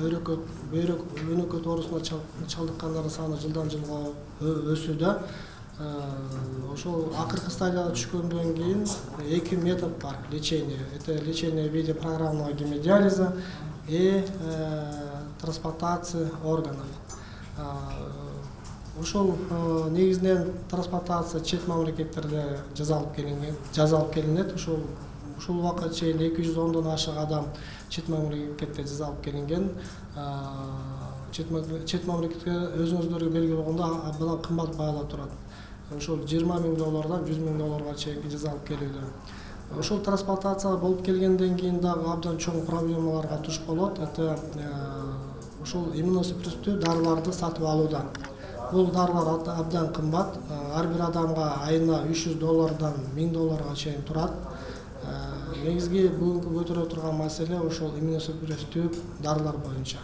бөйрөк өнөкөт оорусуна чалдыккандардын саны жылдан жылга өсүүдө. Ошол акыркы стадияга түшкөндөн кийин 2 метод бар лечение. Это лечение в виде программного гемодиализа и трансплантации органов. Ошол негизинен трансплантация чет мамлекеттерде жазалып келинет. Ушул убакка чейин 210дон ашык адам чет мамлекетте жазалып келинген. Чет мамлекетке өзүңүздөргө белгилүү болгондо абдан кымбат баада турат. Ошол $20,000 $100,000 чейинки жазалып келүүдө. Ошол трансплантация болуп келгенден кийин дагы абдан чоң проблемаларга туш болот. Это ошол иммуносупрессивдүү дарыларды сатып алуудан. Бул дарылар абдан кымбат. Ар бир адамга айына $300 $1000 чейин турат. Негизги бүгүнкү көтөрө турган маселе ошол иммуносупрессивдүү дарылар боюнча.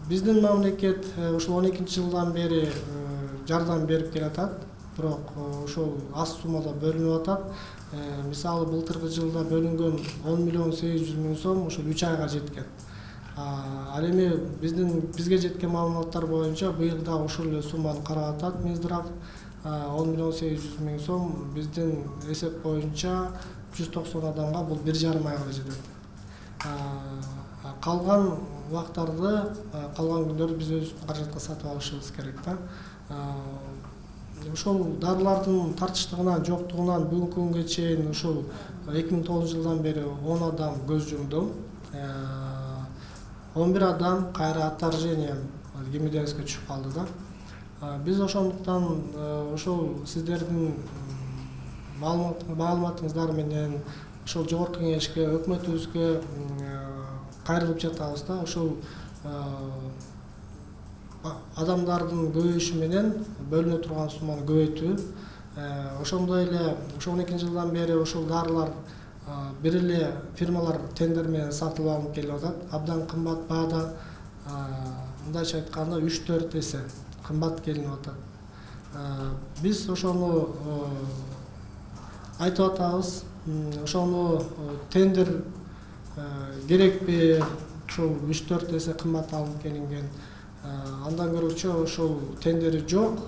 Биздин мамлекет ушул 12-жылдан бери жардам берип келатат, бирок ошол аз суммада бөлүнүп атат. Мисалы былтыркы жылда бөлүнгөн 10,800,000 сом ошол 3 айга жеткен. Ал эми бизге жеткен маалыматтар боюнча быйыл да ушул эле сумманы карап атат Минздрав. 10,800,000 сом биздин эсеп боюнча 190 адамга бул 1,5 айга жетет. Калган убактарды, калган күндөрдү биз өзүбүздүн каражатка сатып алышыбыз керек да. Ошол дарылардын тартыштыгынан, жоктугунан бүгүнкү күнгө чейин ушул 2009-жылдан бери 10 адам көз жумду. 11 адам кайра отторжением гемодиализге түшүп калды да. Биз ошондуктан ошол сиздердин маалыматыңыздар менен ошол жогорку кеңешке, өкмөтүбүзгө кайрылып жатабыз да. Ошол адамдардын көбөйүшү менен бөлүнө турган сумманы көбөйтүү. Ошондой эле ошол 12-жылдан бери ошол дарылар бир эле фирмалар тендер менен сатылып алынып келип атат. Абдан кымбат баада, мындайча айтканда 3-4 эсе кымбат келинип атат. Биз ошону айтып атабыз. Ошону тендер керекпи? Ошол 3-4 эсе кымбат алынып келинген. Андан көрүүчү ошол тендери жок.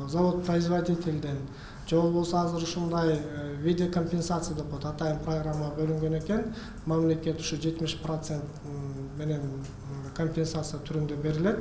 Завод производительден же болбосо азыр ушундай виде компенсация деп коет, атайын программа бөлүнгөн экен. Мамлекет ушу 70% менен компенсация түрүндө берилет.